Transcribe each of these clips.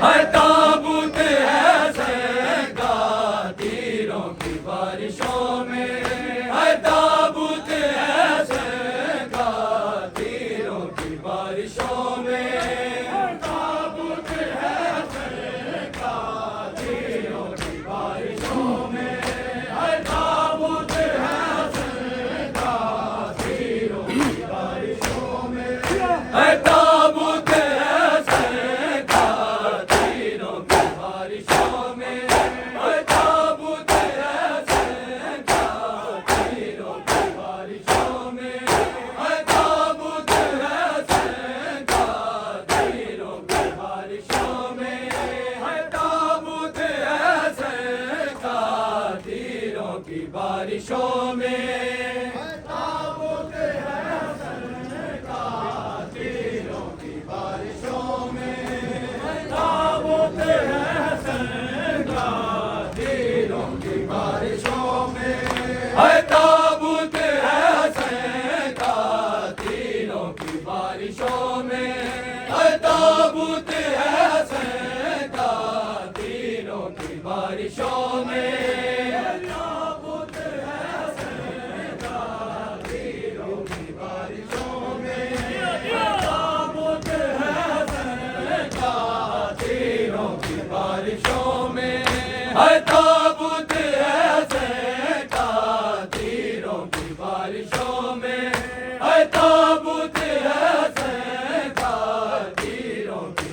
ہے تابوت حسین کا تیروں کی بارشوں میں، ہے تابوت حسین کا تیروں کی بارشوں میں، تابوت حسین کا تیروں کی بارشوں میں، ہے تابوت حسین کا تیروں کی بارشوں میں، ہے تابوت حسین کا تیروں کی بارشوں میں، ہے تابوت حسین کا تیروں کی بارشوں میں، ہے تابوت حسین کا تیروں کی بارشوں میں، ہے تابوت حسین کا تیروں کی بارشوں میں، تابوت حسین کا تیروں کی بارشوں میں، تابوت حسین کا تیروں کی بارشوں میں، ہے تابوت حسین کا تیروں کی بارشوں میں، ہے تابوت حسین کا تیروں کی بارشوں میں، تابوت حسین کا تیروں کی بارشوں میں، تابوت حسین کا تیروں کی بارشوں میں، ہے تابوت حسین کا تیروں کی بارشوں میں، ہے تابوت حسین کا تیروں کی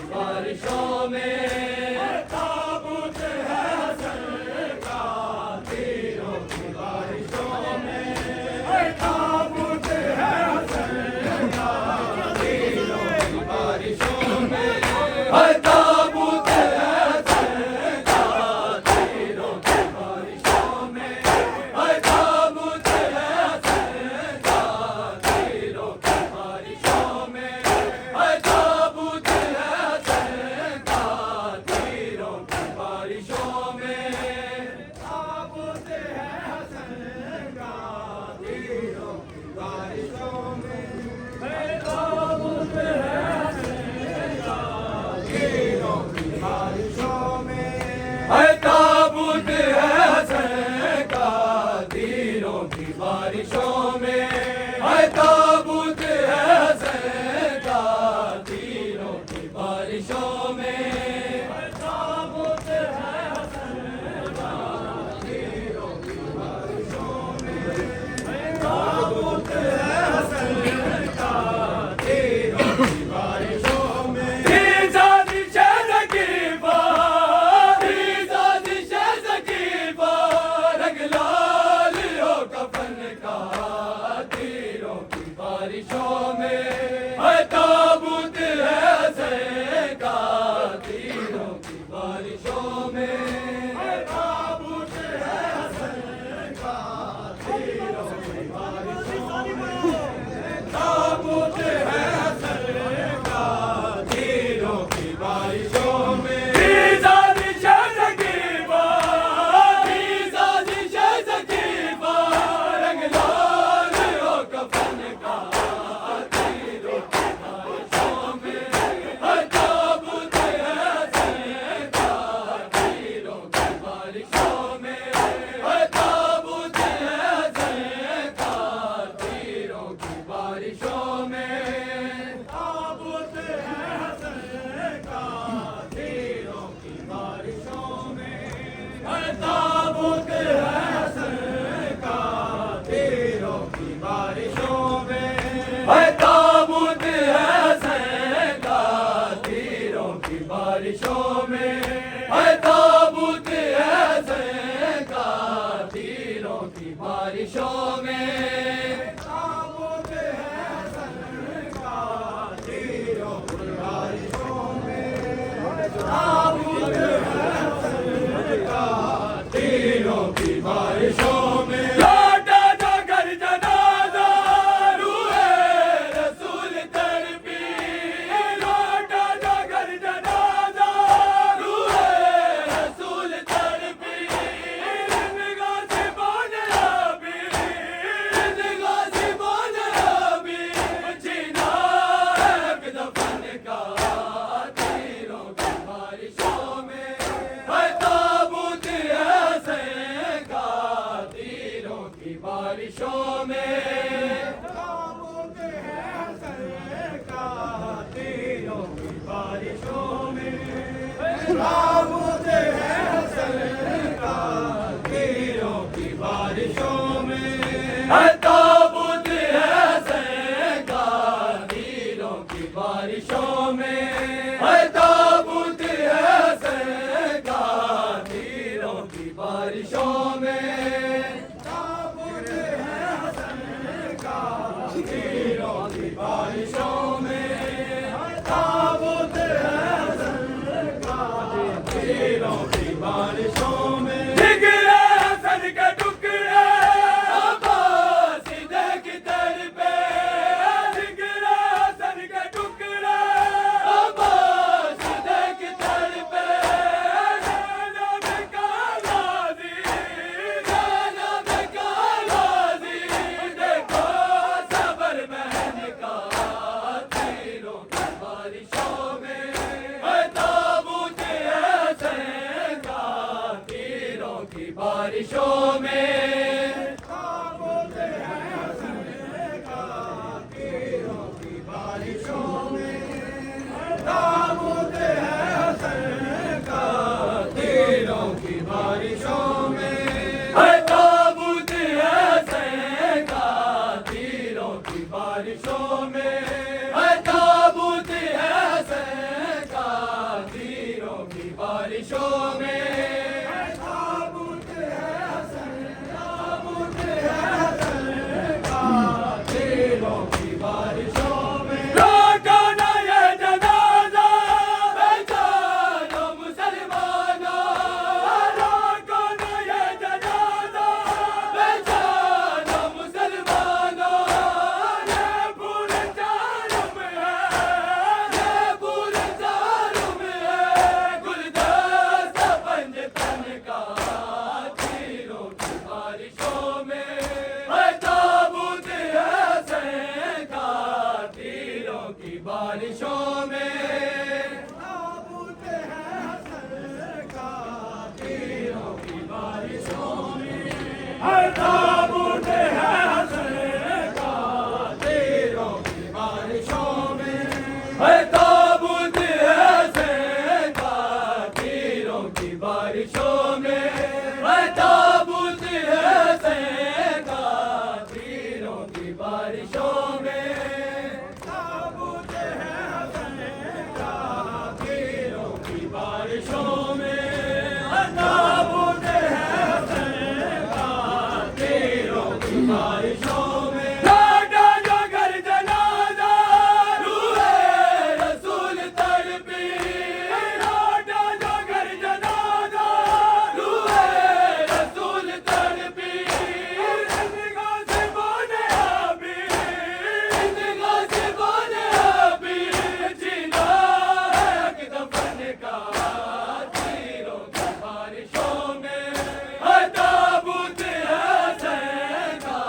की बारिशों में है ताबूत हसन का तीरों की बारिशों में ताबूत हसन का तीरों की बारिशों में है ताबूत हसन का तीरों की बारिशों में बारिशों में ताबूत हसन का तीरों की बारिशों में ताबूत हसन का तीरों की बारिशों में है ताबूत हसन का तीरों की बारिशों में है ताबूत हसन का तीरों की बारिशों में बारिशों में ताबूत हसन का तीरों की बारिशों में है ताबूत हसन का तीरों की बारिशों में है ताबूत हसन का तीरों की बारिशों में है ताबूत हसन का तीरों की बारिशों में बारिशों में ताबूत हसन का तीरों की बारिशों में लाडा जो घर जनाजा रूहे रसूल तड़पी लाडा जो घर जनाजा रूहे रसूल तड़पी जिंदगा से बोले अभी जिंदगा से बोले अभी जीना है कि दफन का बारिशों में ताबूत हसन का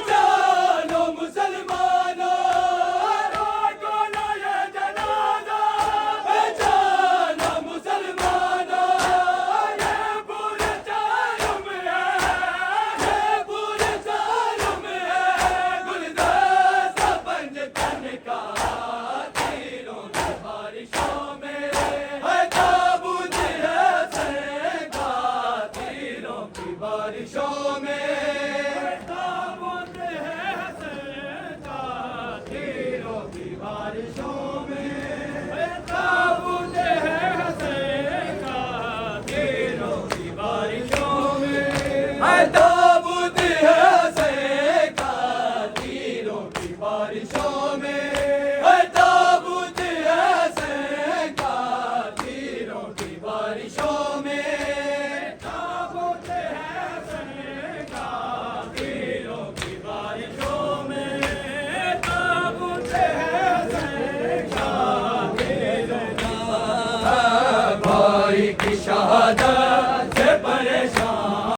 जानो मुसलमानों रोको ना ये जनाजा जानो मुसलमानों ये पूरे चालुम है ये पूरे चालुम है गुलदस्ता पंजतन का तीरों की बारिशों बारिशों